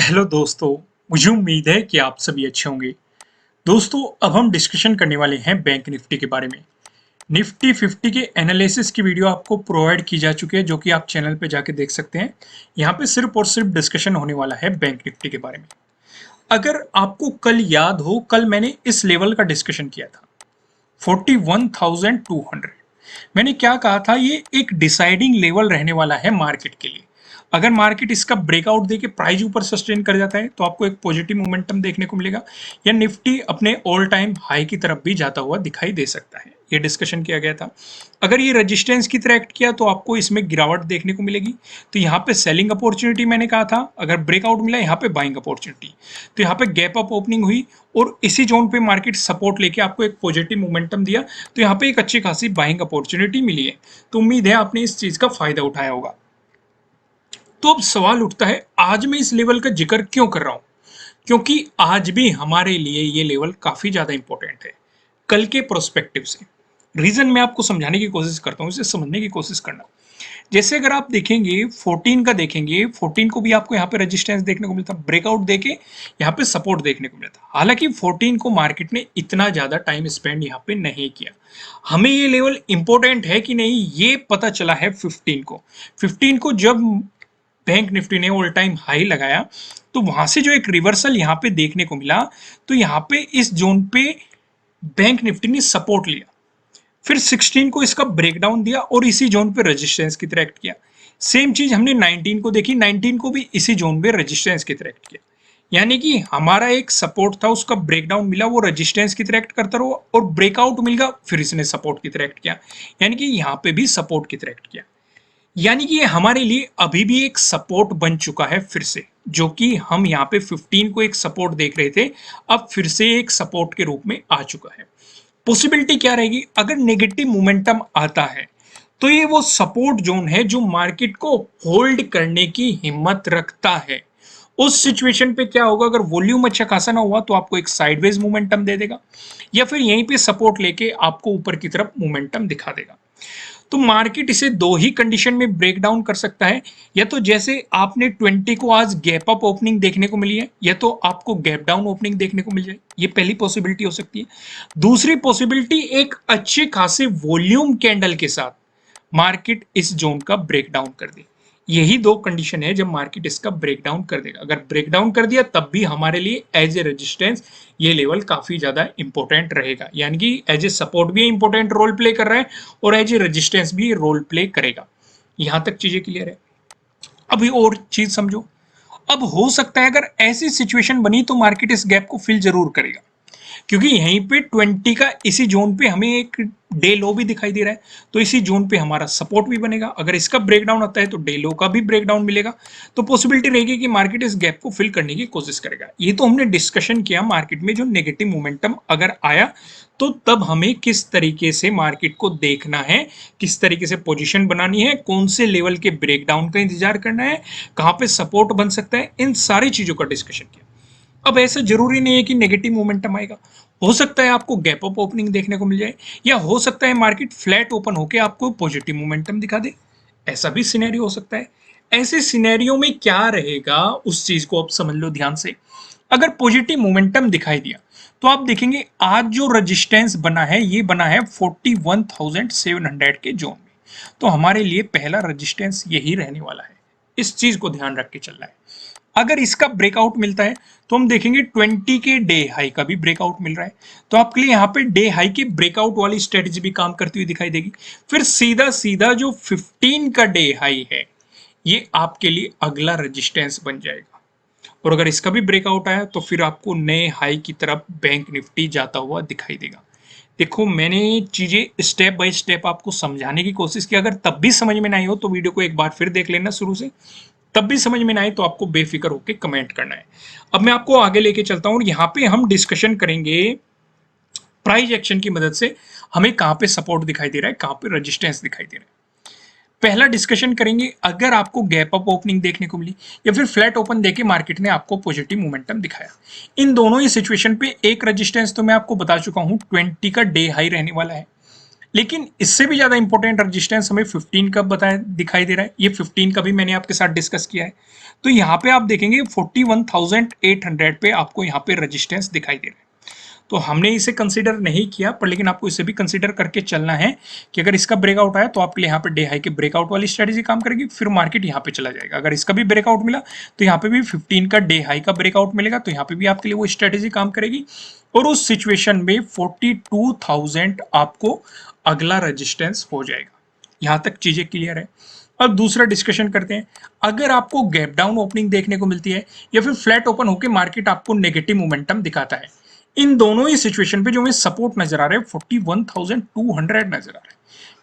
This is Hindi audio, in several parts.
हेलो दोस्तों, मुझे उम्मीद है कि आप सभी अच्छे होंगे। दोस्तों, अब हम डिस्कशन करने वाले हैं बैंक निफ्टी के बारे में। निफ्टी 50 के एनालिसिस की वीडियो आपको प्रोवाइड की जा चुकी है, जो कि आप चैनल पे जाके देख सकते हैं। यहाँ पे सिर्फ और सिर्फ डिस्कशन होने वाला है बैंक निफ्टी के बारे में। अगर आपको कल याद हो, कल मैंने इस लेवल का डिस्कशन किया था, 41,200। मैंने क्या कहा था, ये एक डिसाइडिंग लेवल रहने वाला है मार्केट के लिए। अगर मार्केट इसका ब्रेकआउट देके प्राइस ऊपर सस्टेन कर जाता है तो आपको एक पॉजिटिव मोमेंटम देखने को मिलेगा, या निफ्टी अपने ऑल टाइम हाई की तरफ भी जाता हुआ दिखाई दे सकता है। ये डिस्कशन किया गया था। अगर ये रेजिस्टेंस की तरह एक्ट किया तो आपको इसमें गिरावट देखने को मिलेगी। तो यहाँ पे सेलिंग अपॉर्चुनिटी मैंने कहा था, अगर ब्रेकआउट मिला यहाँ पे बाइंग अपॉर्चुनिटी। तो यहाँ पे गैप अप ओपनिंग हुई और इसी जोन पे मार्केट सपोर्ट लेके आपको एक पॉजिटिव मोमेंटम दिया। तो यहाँ पे एक अच्छी खासी बाइंग अपॉर्चुनिटी मिली है। तो उम्मीद है आपने इस चीज का फायदा उठाया होगा। तो अब सवाल उठता है, आज मैं इस लेवल का जिक्र क्यों कर रहा हूं? क्योंकि आज भी हमारे लिए ये लेवल काफी ज्यादा इंपॉर्टेंट है कल के प्रोस्पेक्टिव से। रीजन मैं आपको समझाने की कोशिश करता हूं, इसे समझने की कोशिश करना। जैसे अगर आप देखेंगे 14 का, देखेंगे 14 को भी आपको यहाँ पे रेजिस्टेंस देखने को मिलता, ब्रेकआउट देके यहाँ पे सपोर्ट देखने को मिलता। हालांकि 14 को मार्केट ने इतना ज्यादा टाइम स्पेंड यहाँ पे नहीं किया। हमें ये लेवल इंपॉर्टेंट है कि नहीं ये पता चला है 15 को। 15 को जब बैंक निफ्टी ने ऑल टाइम हाई लगाया तो वहां से जो एक रिवर्सल यहाँ पे देखने को मिला, तो यहाँ पे इस जोन पे बैंक निफ्टी ने सपोर्ट लिया, फिर 16 को इसका ब्रेकडाउन दिया और इसी जोन पे रेजिस्टेंस की तरह एक्ट किया। सेम चीज हमने 19 को देखी, 19 को भी इसी जोन पे रेजिस्टेंस की तरह एक्ट किया। यानी कि हमारा एक सपोर्ट था, उसका ब्रेकडाउन मिला, वो रेजिस्टेंस की तरह एक्ट करता रहा और ब्रेकआउट मिल गया, फिर इसने सपोर्ट की तरह एक्ट किया। यानी कि यहाँ पे भी सपोर्ट की तरह एक्ट किया। यानी कि ये हमारे लिए अभी भी एक सपोर्ट बन चुका है फिर से, जो कि हम यहाँ पे 15 को एक सपोर्ट देख रहे थे, अब फिर से एक सपोर्ट के रूप में आ चुका है। पॉसिबिलिटी क्या रहेगी, अगर नेगेटिव मोमेंटम आता है तो ये वो सपोर्ट जोन है जो मार्केट को होल्ड करने की हिम्मत रखता है। उस सिचुएशन पे क्या होगा, अगर वॉल्यूम अच्छा खासा ना हुआ तो आपको एक साइडवेज मोमेंटम दे देगा, या फिर यहीं पे सपोर्ट लेके आपको ऊपर की तरफ मोमेंटम दिखा देगा। तो मार्केट इसे दो ही कंडीशन में ब्रेक डाउन कर सकता है, या तो जैसे आपने 20 को आज गैप अप ओपनिंग देखने को मिली है, या तो आपको गैप डाउन ओपनिंग देखने को मिल जाए। ये पहली पॉसिबिलिटी हो सकती है। दूसरी पॉसिबिलिटी, एक अच्छे खासे वॉल्यूम कैंडल के साथ मार्केट इस जोन का ब्रेक डाउन कर दे। यही दो कंडीशन है जब मार्केट इसका ब्रेकडाउन कर देगा। अगर ब्रेकडाउन कर दिया तब भी हमारे लिए एज ए रेजिस्टेंस ये लेवल काफी ज्यादा इंपॉर्टेंट रहेगा, यानी कि एज ए सपोर्ट भी इंपॉर्टेंट रोल प्ले कर रहा है और एज ए रेजिस्टेंस भी रोल प्ले करेगा। यहां तक चीजें क्लियर है। अभी और चीज समझो, अब हो सकता है अगर ऐसी सिचुएशन बनी तो मार्केट इस गैप को फिल जरूर करेगा, क्योंकि यहीं पे 20 का इसी जोन पे हमें एक डे लो भी दिखाई दे रहा है, तो इसी जोन पे हमारा सपोर्ट भी बनेगा। अगर इसका ब्रेकडाउन आता है तो डे लो का भी ब्रेकडाउन मिलेगा, तो पॉसिबिलिटी रहेगी कि मार्केट इस गैप को फिल करने की कोशिश करेगा। ये तो हमने डिस्कशन किया मार्केट में जो नेगेटिव मोमेंटम अगर आया तो तब हमें किस तरीके से मार्केट को देखना है, किस तरीके से पोजीशन बनानी है, कौन से लेवल के ब्रेकडाउन का इंतजार करना है, कहां पे सपोर्ट बन सकता है, इन सारी चीजों का डिस्कशन किया। अब ऐसा जरूरी नहीं है कि नेगेटिव मोमेंटम आएगा, हो सकता है आपको गैप अप ओपनिंग देखने को मिल जाए, या हो सकता है मार्केट फ्लैट ओपन होकर आपको पॉजिटिव मोमेंटम दिखा दे। ऐसा भी सिनेरियो हो सकता है। ऐसे सिनेरियो में क्या रहेगा उस चीज को आप समझ लो ध्यान से। अगर पॉजिटिव मोमेंटम दिखाई दिया तो आप देखेंगे आज जो रेजिस्टेंस बना है ये बना है 41,700 के जोन में। तो हमारे लिए पहला रेजिस्टेंस यही रहने वाला है, इस चीज को ध्यान रख के चलना है। अगर इसका ब्रेकआउट मिलता है तो हम देखेंगे 20 के डे हाई का भी ब्रेकआउट मिल रहा है, तो आपके लिए यहाँ पे डे हाई की ब्रेकआउट वाली स्ट्रेटेजी भी काम करती हुई दिखाई देगी। फिर सीधा सीधा जो 15 का डे हाई है ये आपके लिए अगला रेजिस्टेंस बन जाएगा, और अगर इसका भी ब्रेकआउट आया तो फिर आपको नए हाई की तरफ बैंक निफ्टी जाता हुआ दिखाई देगा। देखो, मैंने चीजें स्टेप बाय स्टेप आपको समझाने की कोशिश की, अगर तब भी समझ में नहीं हो तो वीडियो को एक बार फिर देख लेना शुरू से, तब भी समझ में ना आए तो आपको बेफिक्र होकर कमेंट करना है। अब मैं आपको आगे लेके चलता हूं और यहाँ पे हम डिस्कशन करेंगे प्राइस एक्शन की मदद से हमें कहां पे सपोर्ट दिखाई दे रहा है, कहां पे रेजिस्टेंस दिखाई दे रहा है। पहला डिस्कशन करेंगे, अगर आपको गैप अप ओपनिंग देखने को मिली या फिर फ्लैट ओपन देके मार्केट ने आपको पॉजिटिव मोमेंटम दिखाया, इन दोनों ही सिचुएशन पे एक रेजिस्टेंस तो मैं आपको बता चुका हूं 20 का डे हाई रहने वाला है, लेकिन इससे भी ज़्यादा इंपॉर्टेंट रजिस्टेंस हमें 15 का बताया दिखाई दे रहा है। ये 15 का भी मैंने आपके साथ डिस्कस किया है। तो यहाँ पे आप देखेंगे 41,800 पे आपको यहाँ पे रजिस्टेंस दिखाई दे रहा है। तो हमने इसे कंसीडर नहीं किया, पर लेकिन आपको इसे भी कंसीडर करके चलना है कि अगर इसका ब्रेकआउट आया तो आपके लिए यहाँ पे डे हाई के ब्रेकआउट वाली स्ट्रेटेजी काम करेगी, फिर मार्केट यहाँ पे चला जाएगा। अगर इसका भी ब्रेकआउट मिला तो यहाँ पे भी 15 का डे हाई का ब्रेकआउट मिलेगा, तो यहाँ पे भी आपके लिए वो स्ट्रेटेजी काम करेगी। और उस सिचुएशन में 42,000 आपको अगला रजिस्टेंस हो जाएगा। यहाँ तक चीजें क्लियर है। अब दूसरा डिस्कशन करते हैं। अगर आपको गैप डाउन ओपनिंग देखने को मिलती है या फिर फ्लैट ओपन होकर मार्केट आपको नेगेटिव मोमेंटम दिखाता है, इन दोनों ही सिचुएशन पे जो हमें सपोर्ट नजर आ रहा है 41,200 नजर आ रहा है,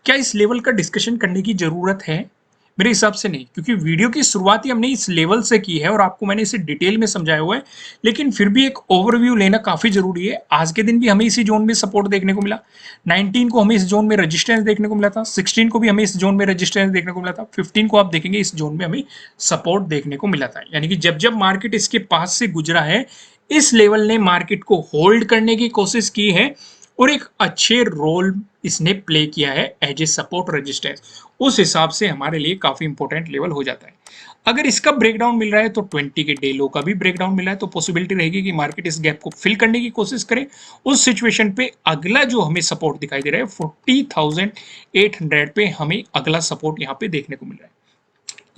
क्या इस लेवल का डिस्कशन करने की जरूरत है? मेरे हिसाब से नहीं, क्योंकि वीडियो की शुरुआत ही हमने इस लेवल से की है और आपको मैंने इसे डिटेल में समझाया हुआ है। लेकिन फिर भी एक ओवरव्यू लेना काफी जरूरी है। आज के दिन भी हमें इसी जोन में सपोर्ट देखने को मिला, 19 को हमें इस जोन में रजिस्टेंस देखने को मिला था, 16 को भी हमें इस जोन में रजिस्टेंस देखने को मिला था, 15 को आप देखेंगे इस जोन में हमें सपोर्ट देखने को मिला था। यानी कि जब जब मार्केट इसके पास से गुजरा है, इस लेवल ने मार्केट को होल्ड करने की कोशिश की है और एक अच्छे रोल इसने प्ले किया है एज ए सपोर्ट रेजिस्टेंस। उस हिसाब से हमारे लिए काफी इंपॉर्टेंट लेवल हो जाता है। अगर इसका ब्रेकडाउन मिल रहा है तो 20 के डे लो का भी ब्रेकडाउन मिला है, तो पॉसिबिलिटी रहेगी कि मार्केट इस गैप को फिल करने की कोशिश करे। उस सिचुएशन पे अगला जो हमें सपोर्ट दिखाई दे रहा है 40,800 पे हमें अगला सपोर्ट यहाँ पे देखने को मिल रहा है।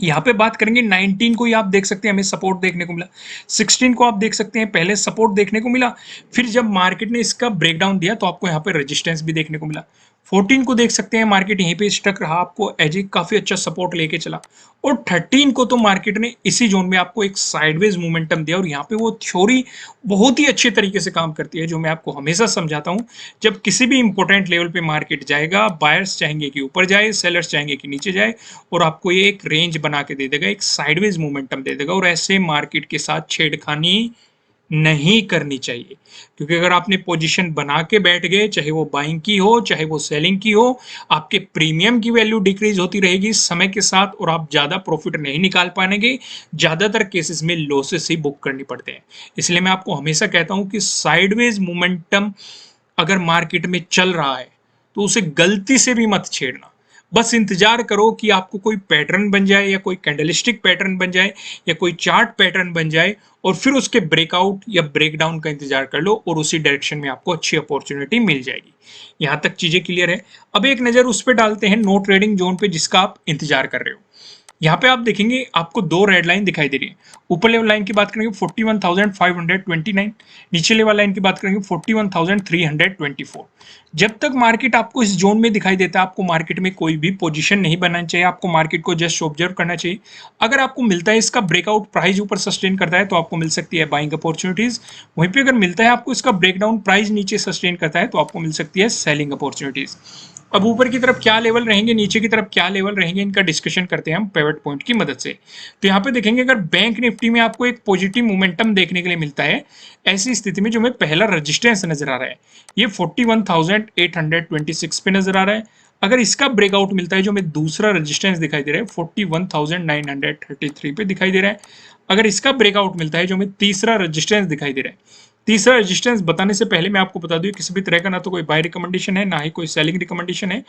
यहाँ पे बात करेंगे 19 को ही आप देख सकते हैं हमें सपोर्ट देखने को मिला, 16 को आप देख सकते हैं पहले सपोर्ट देखने को मिला, फिर जब मार्केट ने इसका ब्रेकडाउन दिया तो आपको यहाँ पे रेजिस्टेंस भी देखने को मिला। 14 को देख सकते हैं मार्केट यहीं पे स्टक रहा, आपको एज ए काफी अच्छा सपोर्ट लेके चला। और 13 को तो मार्केट ने इसी जोन में आपको एक साइडवेज मोमेंटम दिया, और यहाँ पे वो थ्योरी बहुत ही अच्छे तरीके से काम करती है जो मैं आपको हमेशा समझाता हूँ। जब किसी भी इंपॉर्टेंट लेवल पे मार्केट जाएगा, बायर्स चाहेंगे कि ऊपर जाए, सेलर्स चाहेंगे कि नीचे जाए, और आपको ये एक रेंज बना के दे देगा, एक साइडवेज मोमेंटम दे देगा। और ऐसे मार्केट के साथ छेड़खानी नहीं करनी चाहिए, क्योंकि अगर आपने पोजीशन बना के बैठ गए, चाहे वो बाइंग की हो चाहे वो सेलिंग की हो, आपके प्रीमियम की वैल्यू डिक्रीज होती रहेगी समय के साथ और आप ज्यादा प्रॉफिट नहीं निकाल पाएंगे। ज्यादातर केसेस में लॉसेस ही बुक करनी पड़ते हैं। इसलिए मैं आपको हमेशा कहता हूं कि साइडवेज मोमेंटम अगर मार्केट में चल रहा है तो उसे गलती से भी मत छेड़ना। बस इंतजार करो कि आपको कोई पैटर्न बन जाए, या कोई कैंडलस्टिक पैटर्न बन जाए, या कोई चार्ट पैटर्न बन जाए, और फिर उसके ब्रेकआउट या ब्रेकडाउन का इंतजार कर लो और उसी डायरेक्शन में आपको अच्छी अपॉर्चुनिटी मिल जाएगी। यहां तक चीजें क्लियर है। अब एक नजर उस पर डालते हैं नो ट्रेडिंग जोन पे जिसका आप इंतजार कर रहे हो। यहाँ पे आप देखेंगे आपको दो रेड लाइन दिखाई दे रही है। ऊपर लेवल लाइन की बात करेंगे 41,529, नीचे लेवल लाइन की बात करेंगे 41,324। जब तक मार्केट आपको इस जोन में दिखाई देता है, आपको मार्केट में कोई भी पोजीशन नहीं बनानी चाहिए, आपको मार्केट को जस्ट ऑब्जर्व करना चाहिए। अगर आपको मिलता है इसका ब्रेकआउट, प्राइस ऊपर सस्टेन करता है तो आपको मिल सकती है बाइंग अपॉर्चुनिटीज। वहीं पे अगर मिलता है आपको इसका ब्रेकडाउन, प्राइस नीचे सस्टेन करता है तो आपको मिल सकती है सेलिंग अपॉर्चुनिटीज। अब ऊपर की तरफ क्या लेवल रहेंगे, नीचे की तरफ क्या लेवल रहेंगे, इनका डिस्कशन करते हैं हम पिवट पॉइंट की मदद से। तो यहाँ पे देखेंगे अगर बैंक निफ्टी में आपको एक पॉजिटिव मोमेंटम देखने के लिए मिलता है, ऐसी स्थिति में जो हमें पहला रेजिस्टेंस नजर आ रहा है ये 41,826 पे नजर आ रहा है। अगर इसका ब्रेकआउट मिलता है, जो हमें दूसरा रेजिस्टेंस दिखाई दे रहा है 41,933 पे दिखाई दे रहा है। अगर इसका ब्रेकआउट मिलता है, जो हमें तीसरा रेजिस्टेंस दिखाई दे रहा है। तीसरा रेजिस्टेंस बताने से पहले मैं आपको बता दूं किसी भी तरह का ना तो कोई बाय रिकमेंडेशन है, ना ही कोई सेलिंग रिकमेंडेशन है।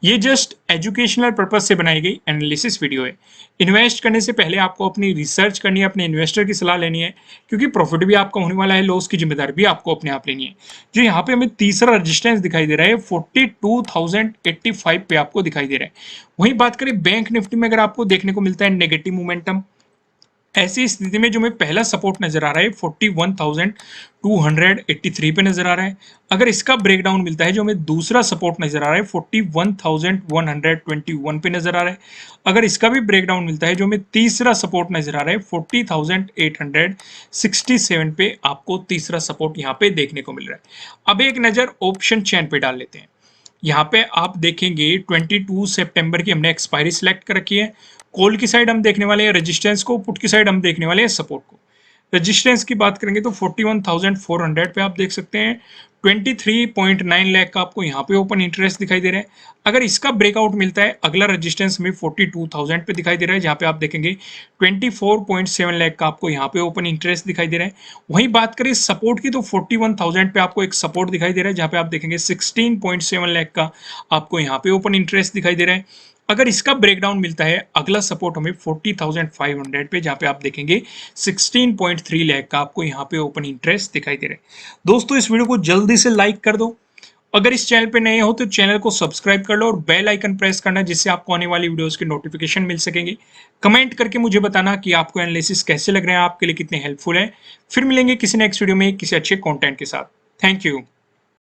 ये जस्ट एजुकेशनल पर्पज से बनाई गई एनालिसिस वीडियो है। इन्वेस्ट करने से पहले आपको अपनी रिसर्च करनी है, अपने इन्वेस्टर की सलाह लेनी है, क्योंकि प्रॉफिट भी आपका होने वाला है, लॉस की जिम्मेदारी भी आपको अपने आप लेनी है। जो यहाँ पे हमें तीसरा रेजिस्टेंस दिखाई दे रहा है 42,085 पे आपको दिखाई दे रहा है। वहीं बात करें बैंक निफ्टी में, अगर आपको देखने को मिलता है नेगेटिव मोमेंटम, ऐसी स्थिति में जो हमें पहला सपोर्ट नजर आ रहा है 41,283 पे नजर आ रहा है। अगर इसका ब्रेकडाउन मिलता है, जो हमें दूसरा सपोर्ट नजर आ रहा है 41,121 पे नजर आ रहा है। अगर इसका भी ब्रेकडाउन मिलता है, जो हमें तीसरा सपोर्ट नजर आ रहा है 40,867 पे आपको तीसरा सपोर्ट यहाँ पे देखने को मिल रहा है। अब एक नजर ऑप्शन चेन पे डाल लेते हैं। यहाँ पे आप देखेंगे 22 सितंबर की हमने एक्सपायरी सिलेक्ट कर रखी है। कॉल की साइड हम देखने वाले हैं रेजिस्टेंस को, पुट की साइड हम देखने वाले हैं सपोर्ट को। रेजिस्टेंस की बात करेंगे तो 41,400 पे आप देख सकते हैं 23.9 लाख का आपको यहाँ पे ओपन इंटरेस्ट दिखाई दे रहा है। अगर इसका ब्रेकआउट मिलता है, अगला रेजिस्टेंस हमें 42,000 पे दिखाई दे रहा है, जहाँ पे आप देखेंगे 24.7 लाख का आपको यहाँ पे ओपन इंटरेस्ट दिखाई दे रहा है। वहीं बात करें सपोर्ट की तो 41,000 पे आपको एक सपोर्ट दिखाई दे रहा है, जहाँ पे आप देखेंगे 16.7 लाख का आपको यहाँ पे ओपन इंटरेस्ट दिखाई दे रहा है। अगर इसका ब्रेकडाउन मिलता है, अगला सपोर्ट हमें 40,500 पे, जहाँ पे आप देखेंगे 16.3 लाख का आपको यहाँ पे ओपन इंटरेस्ट दिखाई दे रहा है। दोस्तों इस वीडियो को जल्दी से लाइक कर दो। अगर इस चैनल पे नए हो तो चैनल को सब्सक्राइब कर लो और बेल आइकन प्रेस करना, जिससे आपको आने वाली वीडियोस के नोटिफिकेशन मिल सकेंगे। कमेंट करके मुझे बताना कि आपको एनालिसिस कैसे लग रहे हैं, आपके लिए कितने हेल्पफुल है। फिर मिलेंगे किसी नेक्स्ट वीडियो में किसी अच्छे कंटेंट के साथ। Thank you.